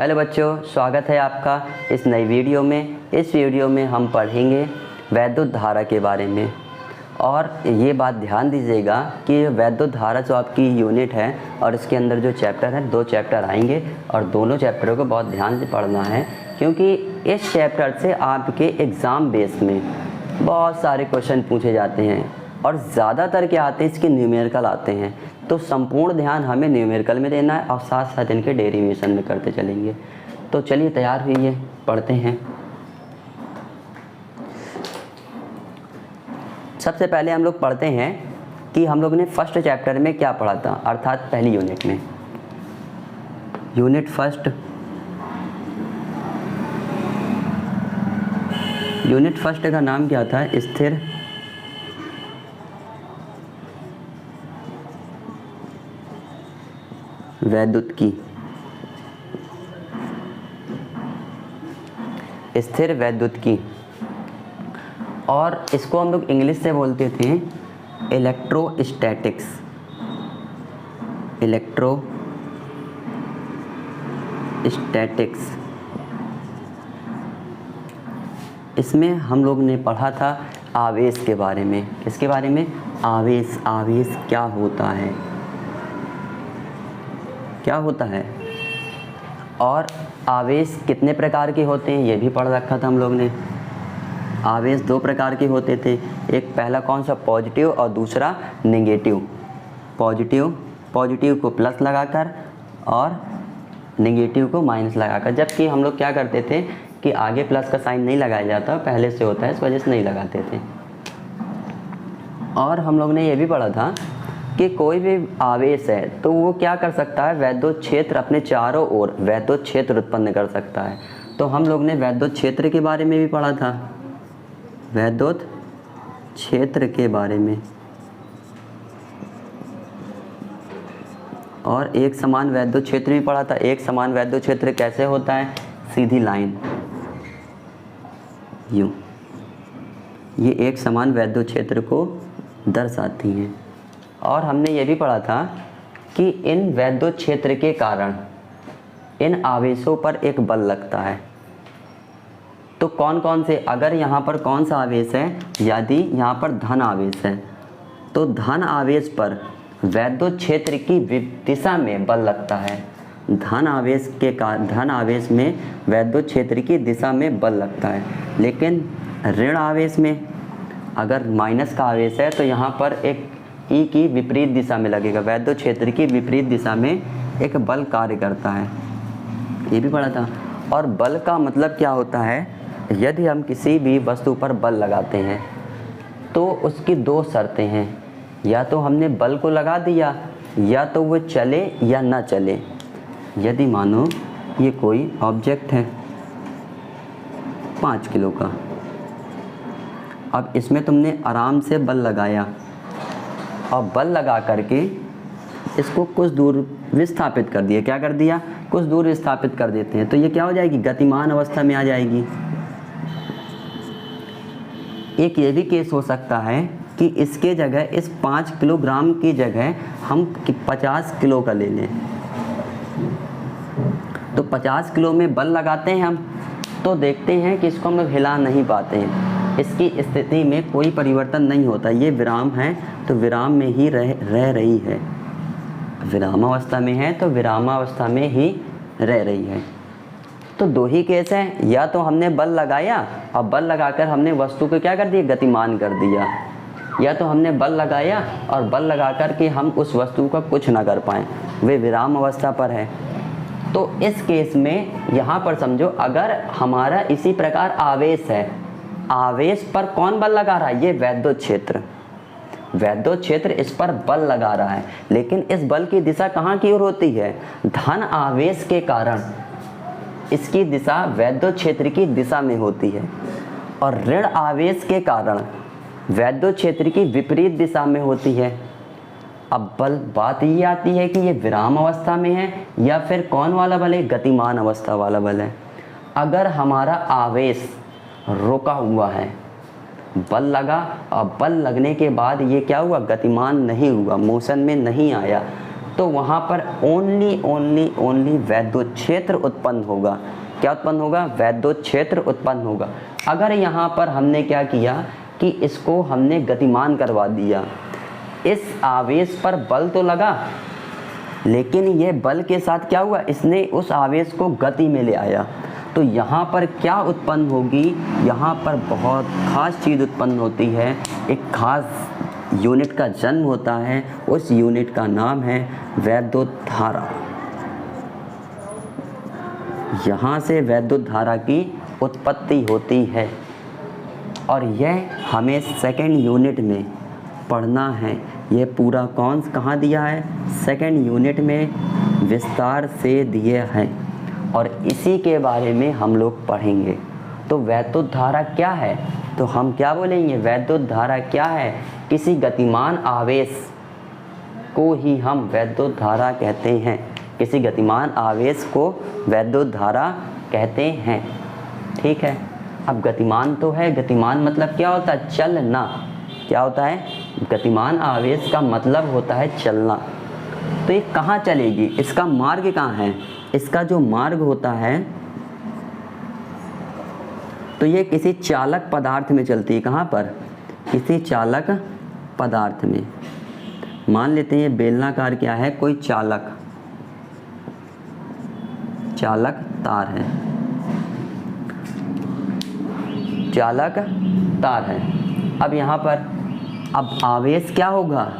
Hello बच्चों, स्वागत है आपका इस नई वीडियो में। इस वीडियो में हम पढ़ेंगे वैद्युत धारा के बारे में। और ये बात ध्यान दीजिएगा कि वैद्युत धारा जो आपकी यूनिट है और इसके अंदर जो चैप्टर है, 2 चैप्टर आएंगे और दोनों चैप्टरों को बहुत ध्यान से पढ़ना है, क्योंकि इस चैप्टर से आपके एग्ज़ाम बेस में बहुत सारे क्वेश्चन पूछे जाते हैं और ज़्यादातर क्या आते हैं, इसके न्यूमेरिकल आते हैं। तो संपूर्ण ध्यान हमें न्यूमेरिकल में देना है और साथ साथ इनके डेरिवेशन में करते चलेंगे। तो चलिए तैयार हुइए, पढ़ते हैं। सबसे पहले हम लोग पढ़ते हैं कि हम लोग ने फर्स्ट चैप्टर में क्या पढ़ा था, अर्थात पहली यूनिट में। यूनिट फर्स्ट का नाम क्या था? स्थिर वैद्युतिकी। स्थिर वैद्युतिकी, और इसको हम लोग इंग्लिश से बोलते थे इलेक्ट्रोस्टैटिक्स। इलेक्ट्रोस्टैटिक्स। इसमें हम लोग ने पढ़ा था आवेश के बारे में। किसके बारे में? आवेश। आवेश क्या होता है, क्या होता है, और आवेश कितने प्रकार के होते हैं ये भी पढ़ रखा था हम लोग ने। आवेश 2 प्रकार के होते थे, एक पहला कौन सा, पॉजिटिव, और दूसरा नेगेटिव। पॉजिटिव को प्लस लगाकर और नेगेटिव को माइनस लगाकर। जबकि हम लोग क्या करते थे कि आगे प्लस का साइन नहीं लगाया जाता, पहले से होता है, इस वजह से नहीं लगाते थे। और हम लोग ने ये भी पढ़ा था कि कोई भी आवेश है तो वो क्या कर सकता है, वैद्युत क्षेत्र अपने चारों ओर वैद्युत क्षेत्र उत्पन्न कर सकता है। तो हम लोग ने वैद्युत क्षेत्र के बारे में भी पढ़ा था, वैद्युत क्षेत्र के बारे में। और एक समान वैद्युत क्षेत्र भी पढ़ा था। एक समान वैद्युत क्षेत्र कैसे होता है? सीधी लाइन यूँ, ये एक समान वैद्युत क्षेत्र को दर्शाती हैं। और हमने ये भी पढ़ा था कि इन वैद्युत क्षेत्र के कारण इन आवेशों पर एक बल लगता है। तो कौन कौन से, अगर यहाँ पर कौन सा आवेश है, यदि यहाँ पर धन आवेश है तो धन आवेश पर वैद्युत क्षेत्र की दिशा में बल लगता है। धन आवेश में वैद्युत क्षेत्र की दिशा में बल लगता है। लेकिन ऋण आवेश में अगर माइनस का आवेश है तो यहाँ पर एक ई की विपरीत दिशा में लगेगा, वैद्युत क्षेत्र की विपरीत दिशा में एक बल कार्य करता है, ये भी पढ़ा था। और बल का मतलब क्या होता है, यदि हम किसी भी वस्तु पर बल लगाते हैं तो उसकी 2 शर्तें हैं, या तो हमने बल को लगा दिया या तो वो चले या ना चले। यदि मानो ये कोई ऑब्जेक्ट है 5 किलो का, अब इसमें तुमने आराम से बल लगाया और बल लगा करके इसको कुछ दूर विस्थापित कर दिया। क्या कर दिया? कुछ दूर विस्थापित कर देते हैं, तो ये क्या हो जाएगी, गतिमान अवस्था में आ जाएगी। एक ये भी केस हो सकता है कि इसके जगह, इस 5 किलोग्राम की जगह हम 50 किलो का ले लें। तो 50 किलो में बल लगाते हैं हम, तो देखते हैं कि इसको हम लोग हिला नहीं पाते हैं। इसकी स्थिति में कोई परिवर्तन नहीं होता, ये विराम है तो विराम में ही रह रही है। विरामावस्था में है तो विरामावस्था में ही रह रही है। तो 2 ही केस हैं, या तो हमने बल लगाया और बल लगाकर हमने वस्तु को क्या कर दिया, गतिमान कर दिया, या तो हमने बल लगाया और बल लगाकर के हम उस वस्तु का कुछ ना कर पाएँ, वे विराम अवस्था पर है। तो इस केस में यहाँ पर समझो, अगर हमारा इसी प्रकार आवेश है, आवेश पर कौन बल लगा रहा है, ये वैद्युत क्षेत्र इस पर बल लगा रहा है। लेकिन इस बल की दिशा कहाँ की ओर होती है? धन आवेश के कारण इसकी दिशा वैद्युत क्षेत्र की दिशा में होती है, और ऋण आवेश के कारण वैद्युत क्षेत्र की विपरीत दिशा में होती है। अब बात ये आती है कि ये विराम अवस्था में है या फिर कौन वाला बल है, गतिमान अवस्था वाला बल है। अगर हमारा आवेश रुका हुआ है, बल लगा और बल लगने के बाद ये क्या हुआ, गतिमान नहीं हुआ, मोशन में नहीं आया, तो वहाँ पर ओनली वैद्युत क्षेत्र उत्पन्न होगा। क्या उत्पन्न होगा? वैद्युत क्षेत्र उत्पन्न होगा। अगर यहाँ पर हमने क्या किया कि इसको हमने गतिमान करवा दिया, इस आवेश पर बल तो लगा, लेकिन ये बल के साथ क्या हुआ, इसने उस आवेश को गति में ले आया, तो यहाँ पर क्या उत्पन्न होगी? यहाँ पर बहुत खास चीज़ उत्पन्न होती है, एक खास यूनिट का जन्म होता है। उस यूनिट का नाम है वैद्युत धारा। यहाँ से वैद्युत धारा की उत्पत्ति होती है और यह हमें सेकेंड यूनिट में पढ़ना है। यह पूरा कहाँ दिया है? सेकेंड यूनिट में विस्तार से दिया है और इसी के बारे में हम लोग पढ़ेंगे। तो वैद्युत धारा क्या है? तो हम क्या बोलेंगे? वैद्युत धारा क्या है? किसी गतिमान आवेश को ही हम वैद्युत धारा कहते हैं। किसी गतिमान आवेश को वैद्युत धारा कहते हैं। ठीक है, अब गतिमान तो है, गतिमान मतलब क्या होता है? चलना। क्या होता है? गतिमान आवेश का मतलब होता है चलना। तो ये कहाँ चलेगी? इसका मार्ग कहाँ है? इसका जो मार्ग होता है तो ये किसी चालक पदार्थ में चलती है। कहाँ पर? किसी चालक पदार्थ में। मान लेते हैं ये बेलनाकार क्या है? कोई चालक तार है, चालक तार है। अब यहाँ पर अब आवेश क्या होगा?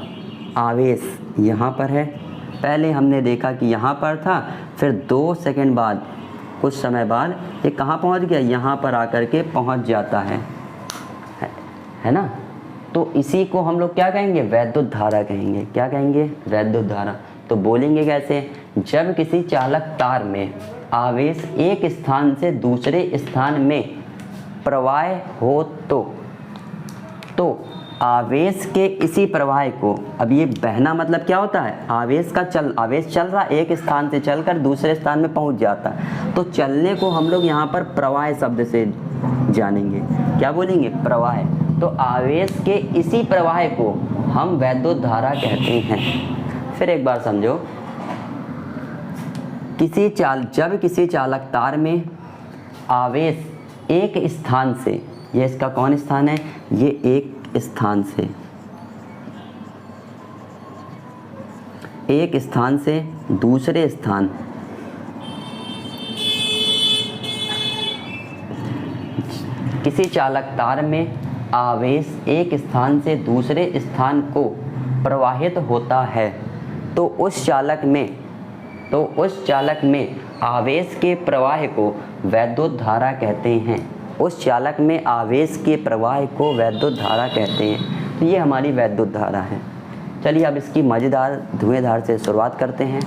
आवेश यहाँ पर है। पहले हमने देखा कि यहाँ पर था, फिर 2 सेकंड बाद, कुछ समय बाद ये कहाँ पहुँच गया? यहाँ पर आकर के पहुँच जाता है ना। तो इसी को हम लोग क्या कहेंगे? वैद्युत धारा कहेंगे। क्या कहेंगे? वैद्युत धारा। तो बोलेंगे कैसे? जब किसी चालक तार में आवेश एक स्थान से दूसरे स्थान में प्रवाह हो तो आवेश के इसी प्रवाह को, अब ये बहना मतलब क्या होता है? आवेश चल रहा, एक स्थान से चलकर दूसरे स्थान में पहुंच जाता है। तो चलने को हम लोग यहाँ पर प्रवाह शब्द से जानेंगे। क्या बोलेंगे? प्रवाह। तो आवेश के इसी प्रवाह को हम वैद्युत धारा कहते हैं। फिर एक बार समझो, जब किसी चालक तार में आवेश एक स्थान से, ये इसका कौन स्थान है? ये एक स्थान से, एक स्थान से दूसरे स्थान, किसी चालक तार में आवेश एक स्थान से दूसरे स्थान को प्रवाहित होता है तो उस चालक में आवेश के प्रवाह को वैद्युत धारा कहते हैं। उस चालक में आवेश के प्रवाह को वैद्युत धारा कहते हैं। तो ये हमारी वैद्युत धारा है। चलिए अब इसकी मज़ेदार धुएंधार से शुरुआत करते हैं।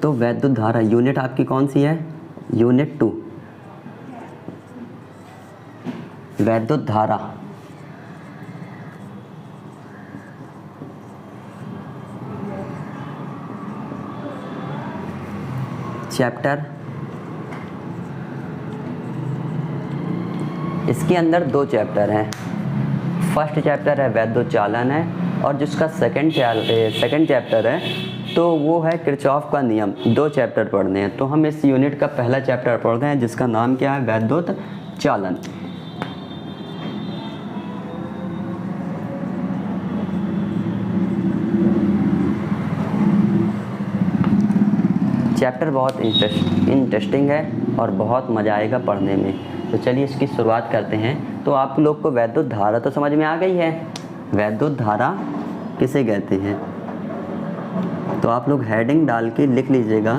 तो वैद्युत धारा यूनिट आपकी कौन सी है? यूनिट 2। वैद्युत धारा चैप्टर, इसके अंदर 2 चैप्टर हैं। फर्स्ट चैप्टर है वैद्युत चालन है और जिसका सेकंड चैप्टर है तो वो है किरचॉफ का नियम। 2 चैप्टर पढ़ने हैं। तो हम इस यूनिट का पहला चैप्टर पढ़ रहे हैं जिसका नाम क्या है? वैद्युत चालन। चैप्टर बहुत इंटरेस्टिंग है और बहुत मज़ा आएगा पढ़ने में। तो चलिए इसकी शुरुआत करते हैं। तो आप लोग को वैद्युत धारा तो समझ में आ गई है। वैद्युत धारा किसे कहते हैं? तो आप लोग हेडिंग डाल के लिख लीजिएगा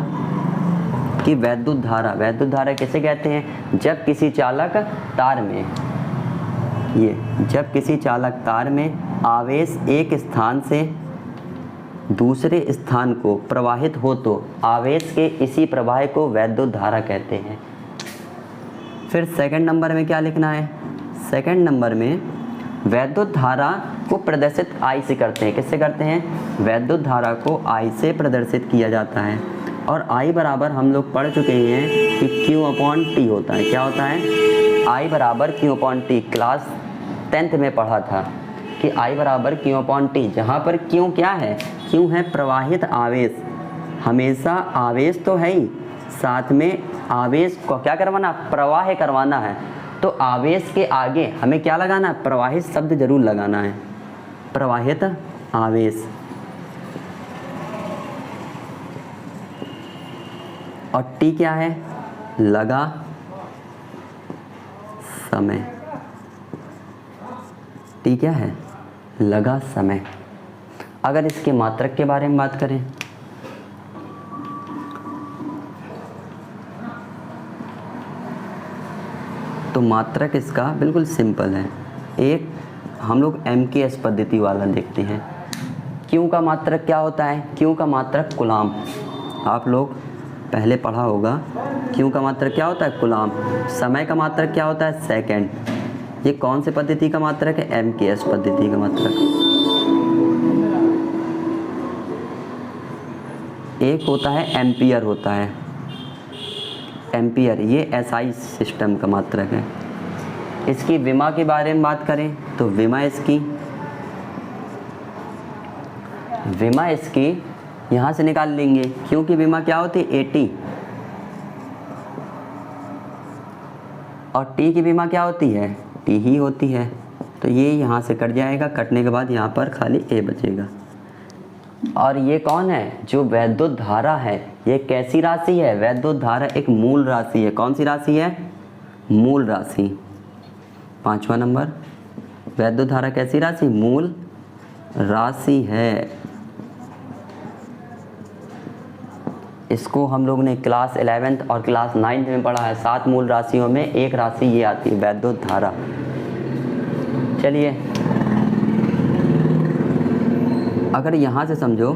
कि वैद्युत धारा किसे कहते हैं? जब किसी चालक तार में आवेश एक स्थान से दूसरे स्थान को प्रवाहित हो तो आवेश के इसी प्रवाह को वैद्युत धारा कहते हैं। फिर सेकंड नंबर में क्या लिखना है? सेकंड नंबर में वैद्युत धारा को प्रदर्शित I से करते हैं। किससे करते हैं? वैद्युत धारा को I से प्रदर्शित किया जाता है। और I बराबर हम लोग पढ़ चुके हैं कि Q/T होता है। क्या होता है? I बराबर Q/T। क्लास 10th में पढ़ा था कि I बराबर Q/T, जहाँ पर Q क्या है? Q है प्रवाहित आवेश। हमेशा आवेश तो है ही, साथ में आवेश को क्या करवाना? प्रवाह करवाना है। तो आवेश के आगे हमें क्या लगाना है? प्रवाहित शब्द जरूर लगाना है। प्रवाहित आवेश। और टी क्या है? लगा समय। टी क्या है? लगा समय। अगर इसके मात्रक के बारे में बात करें तो मात्रक इसका बिल्कुल सिंपल है। एक हम लोग MKS पद्धति वाला देखते हैं। क्यू का मात्रक क्या होता है? क्यू का मात्रक कूलाम। आप लोग पहले पढ़ा होगा। क्यू का मात्रक क्या होता है? कूलाम। समय का मात्रक क्या होता है? सेकंड। ये कौन से पद्धति का मात्रक है? MKS पद्धति का मात्रक। एक होता है एम्पियर होता है। एम्पियर ये SI सिस्टम का मात्रक है। इसकी विमा के बारे में बात करें तो विमा इसकी यहाँ से निकाल लेंगे, क्योंकि विमा क्या होती है? AT। और T की विमा क्या होती है? T ही होती है। तो ये यहाँ से कट जाएगा, कटने के बाद यहाँ पर खाली A बचेगा। और ये कौन है? जो वैद्युत धारा है, ये कैसी राशि है? वैद्युत धारा एक मूल राशि है। कौन सी राशि है? मूल राशि। 5वां नंबर, वैद्युत धारा कैसी राशि? मूल राशि है। इसको हम लोग ने क्लास 11th और क्लास 9th में पढ़ा है। 7 मूल राशियों में एक राशि ये आती है, वैद्युत धारा। चलिए अगर यहाँ से समझो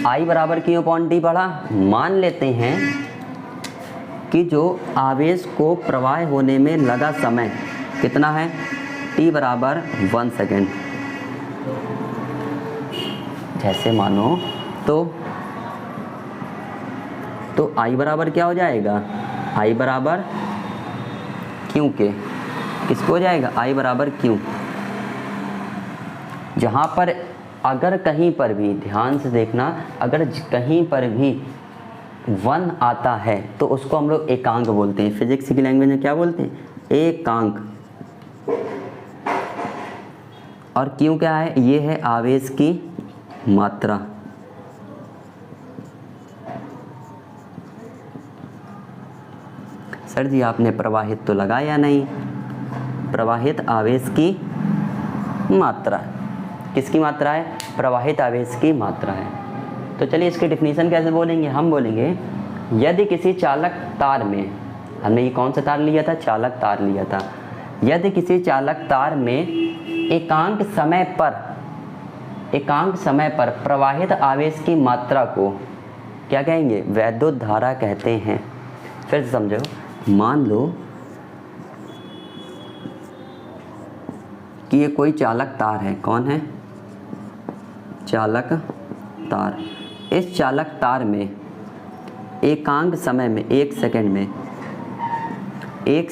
I बराबर Q/T पढ़ा, मान लेते हैं कि जो आवेश को प्रवाह होने में लगा समय कितना है? T बराबर 1 सेकेंड। जैसे मानो तो I बराबर क्या हो जाएगा? I बराबर Q के। किसको हो जाएगा? I बराबर Q। जहाँ पर अगर कहीं पर भी, ध्यान से देखना, अगर कहीं पर भी 1 आता है तो उसको हम लोग एकांक बोलते हैं। फिजिक्स की लैंग्वेज में क्या बोलते हैं? एकांक। और Q क्या है? ये है आवेश की मात्रा। सर जी आपने प्रवाहित तो लगाया या नहीं? प्रवाहित आवेश की मात्रा। किसकी मात्रा है? प्रवाहित आवेश की मात्रा है। तो चलिए इसकी डिफिनीशन कैसे बोलेंगे? हम बोलेंगे यदि किसी चालक तार में, हमने ये कौन सा तार लिया था? चालक तार लिया था। यदि किसी चालक तार में एकांक समय पर प्रवाहित आवेश की मात्रा को क्या कहेंगे? वैद्युत धारा कहते हैं। फिर से समझो, मान लो कि ये कोई चालक तार है। कौन है? चालक तार। इस चालक तार में एकांक समय में 1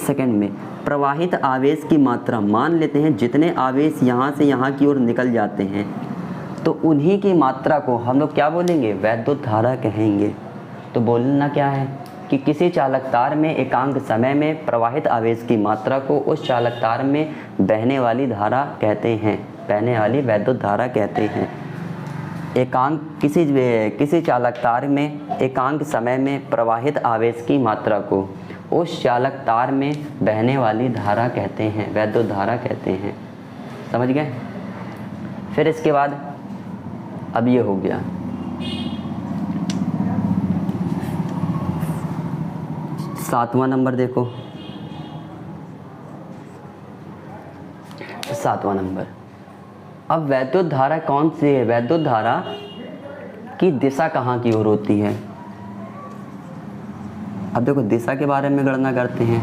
सेकंड में प्रवाहित आवेश की मात्रा, मान लेते हैं जितने आवेश यहाँ से यहाँ की ओर निकल जाते हैं तो उन्हीं की मात्रा को हम लोग क्या बोलेंगे? वैद्युत धारा कहेंगे। तो बोलना क्या है कि किसी चालक तार में एकांक समय में प्रवाहित आवेश की मात्रा को उस चालक तार में बहने वाली धारा कहते हैं, बहने वाली वैद्युत धारा कहते हैं। एकांक किसी चालक तार में एकांक समय में प्रवाहित आवेश की मात्रा को उस चालक तार में बहने वाली धारा कहते हैं, वैद्युत धारा कहते हैं। समझ गए? फिर इसके बाद अब ये हो गया। सातवां नंबर देखो, 7वां नंबर। अब वैद्युत धारा कौन सी है? वैद्युत धारा की दिशा कहाँ की ओर होती है? अब देखो दिशा के बारे में गणना करते हैं।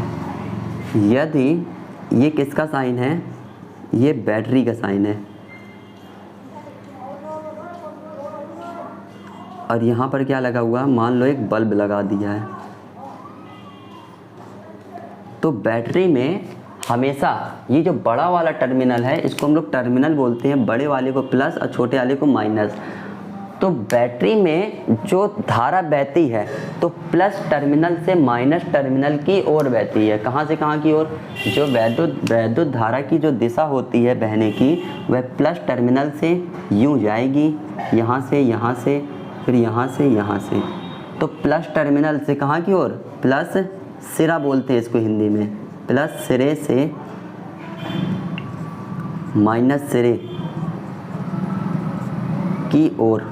यदि ये किसका साइन है? ये बैटरी का साइन है। और यहाँ पर क्या लगा हुआ? मान लो एक बल्ब लगा दिया है। तो बैटरी में हमेशा ये जो बड़ा वाला टर्मिनल है इसको हम लोग टर्मिनल बोलते हैं, बड़े वाले को प्लस और छोटे वाले को माइनस। तो बैटरी में जो धारा बहती है तो प्लस टर्मिनल से माइनस टर्मिनल की ओर बहती है। कहाँ से कहाँ की ओर? जो वैद्युत धारा की जो दिशा होती है बहने की, वह प्लस टर्मिनल से यूँ जाएगी, यहाँ से, फिर यहाँ से। तो प्लस टर्मिनल से कहाँ की ओर? प्लस सिरा बोलते हैं इसको हिंदी में, प्लस सिरे से माइनस सिरे की ओर,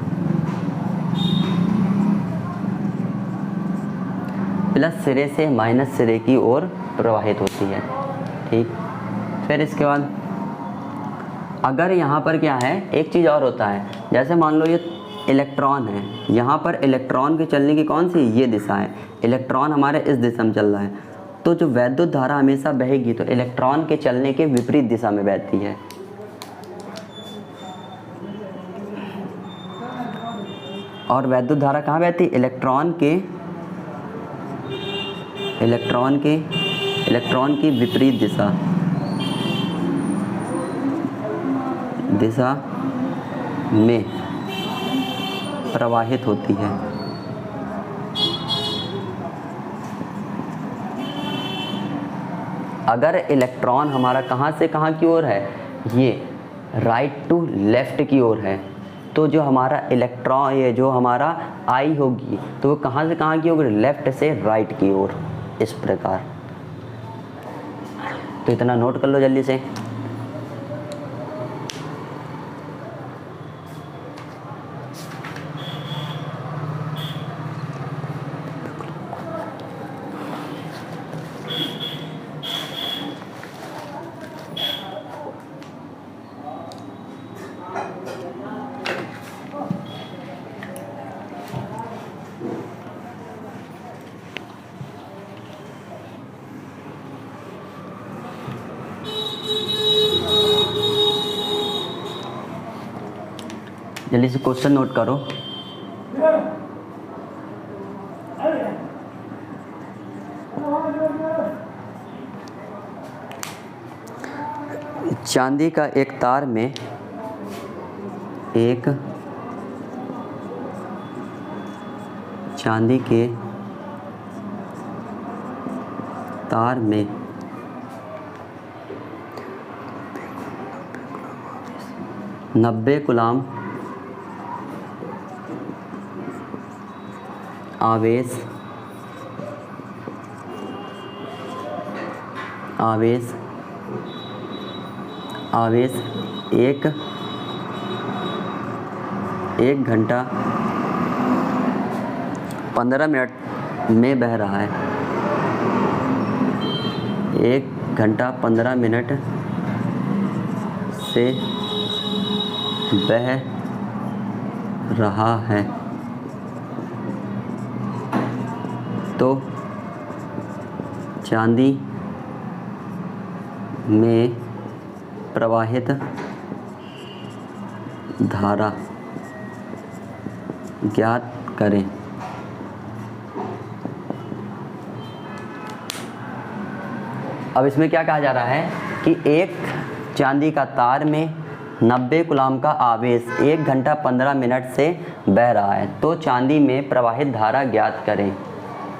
प्लस सिरे से माइनस सिरे की ओर प्रवाहित होती है। ठीक, फिर इसके बाद अगर यहाँ पर क्या है, एक चीज़ और होता है, जैसे मान लो ये इलेक्ट्रॉन है, यहाँ पर इलेक्ट्रॉन के चलने की कौन सी ये दिशा है, इलेक्ट्रॉन हमारे इस दिशा में चल रहा है, तो जो वैद्युत धारा हमेशा बहेगी तो इलेक्ट्रॉन के चलने के विपरीत दिशा में बहती है। और वैद्युत धारा कहाँ बहती? इलेक्ट्रॉन की विपरीत दिशा में प्रवाहित होती है। अगर इलेक्ट्रॉन हमारा कहाँ से कहाँ की ओर है, ये राइट टू लेफ्ट की ओर है, तो जो हमारा इलेक्ट्रॉन, ये जो हमारा आई होगी तो वो कहाँ से कहाँ की होगी? लेफ्ट से राइट की ओर, इस प्रकार। तो इतना नोट कर लो जल्दी से। जल्दी से क्वेश्चन नोट करो। चांदी का एक तार में चांदी के तार में 90 कूलाम आवेश 1 घंटा 15 मिनट में बह रहा है। 1 घंटा 15 मिनट से बह रहा है, तो चांदी में प्रवाहित धारा ज्ञात करें। अब इसमें क्या कहा जा रहा है कि एक चांदी का तार में 90 कूलाम का आवेश 1 घंटा 15 मिनट से बह रहा है, तो चांदी में प्रवाहित धारा ज्ञात करें।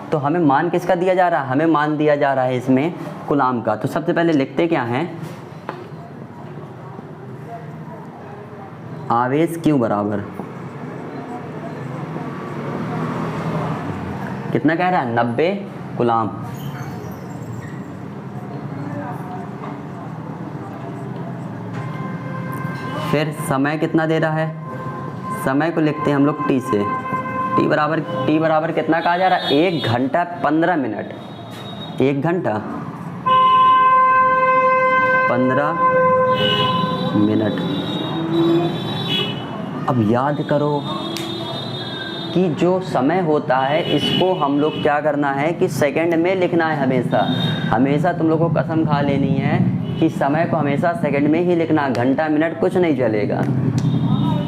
तो हमें मान किसका दिया जा रहा है? हमें मान दिया जा रहा है इसमें कूलाम का। तो सबसे पहले लिखते क्या हैं, आवेश Q बराबर कितना कह रहा है? 90 कूलाम। फिर समय कितना दे रहा है? समय को लिखते हैं हम लोग T से। T बराबर कितना कहा जा रहा है? 1 घंटा 15 मिनट। 1 घंटा 15 मिनट। अब याद करो कि जो समय होता है इसको हम लोग क्या करना है कि सेकंड में लिखना है। हमेशा तुम लोग को कसम खा लेनी है कि समय को हमेशा सेकंड में ही लिखना, घंटा मिनट कुछ नहीं चलेगा।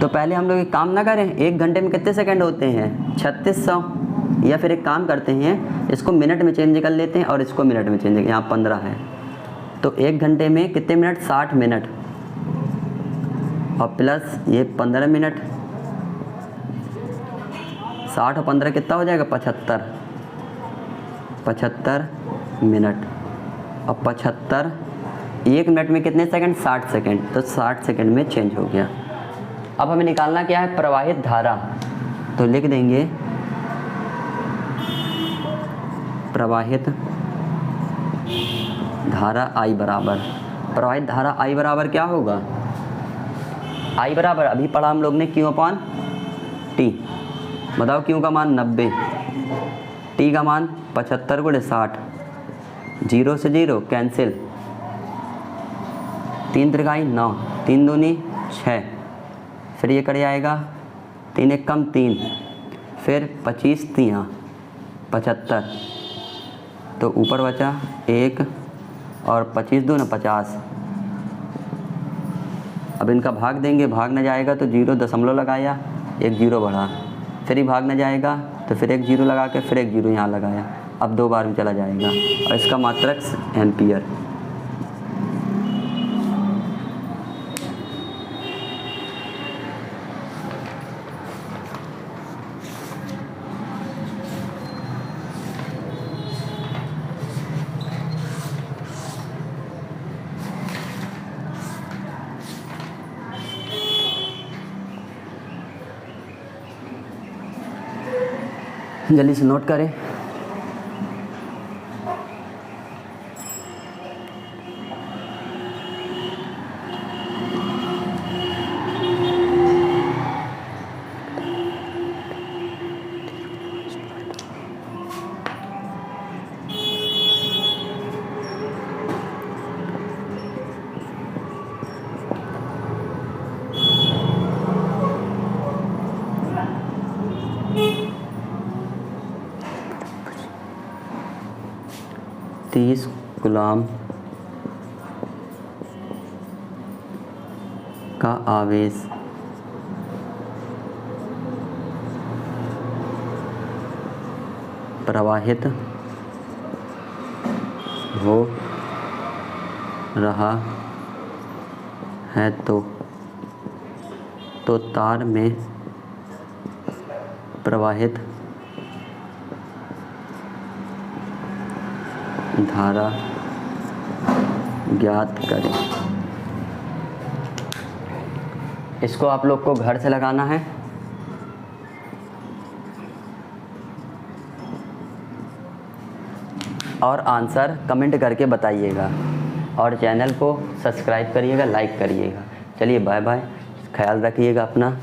तो पहले हम लोग एक काम ना करें, 1 घंटे में कितने सेकंड होते हैं 3600, या फिर एक काम करते हैं इसको मिनट में चेंज कर लेते हैं और इसको मिनट में चेंज, यहाँ 15 है तो 1 घंटे में कितने मिनट 60 मिनट और प्लस ये 15 मिनट, 60 और 15 कितना हो जाएगा 75 मिनट और 75 1 मिनट में कितने सेकंड 60 सेकंड, तो 60 सेकंड में चेंज हो गया। अब हमें निकालना क्या है प्रवाहित धारा, तो लिख देंगे प्रवाहित धारा I बराबर, प्रवाहित धारा I बराबर क्या होगा, I बराबर अभी पढ़ा हम लोग ने Q अपॉन T। बताओ Q का मान 90, T का मान 75 गुणे 60, 0 से 0 कैंसिल, 3 त्रिकाई 9, 3 दूनी 6, फिर ये कट जाएगा 3 एक कम 3, फिर 25 3 75, तो ऊपर बचा 1 और 25 दूना 50। अब इनका भाग देंगे, भाग न जाएगा तो 0 दशमलव लगाया, 1 0 बढ़ा, फिर ही भाग न जाएगा तो फिर 1 0 लगा के फिर 1 0 यहाँ लगाया, अब 2 बार भी चला जाएगा और इसका मात्रक एम्पियर। जल्दी से नोट करें। कूलम का आवेश प्रवाहित हो रहा है तो तार में प्रवाहित धारा ज्ञात करें। इसको आप लोग को घर से लगाना है और आंसर कमेंट करके बताइएगा और चैनल को सब्सक्राइब करिएगा, लाइक करिएगा। चलिए बाय बाय, ख्याल रखिएगा अपना।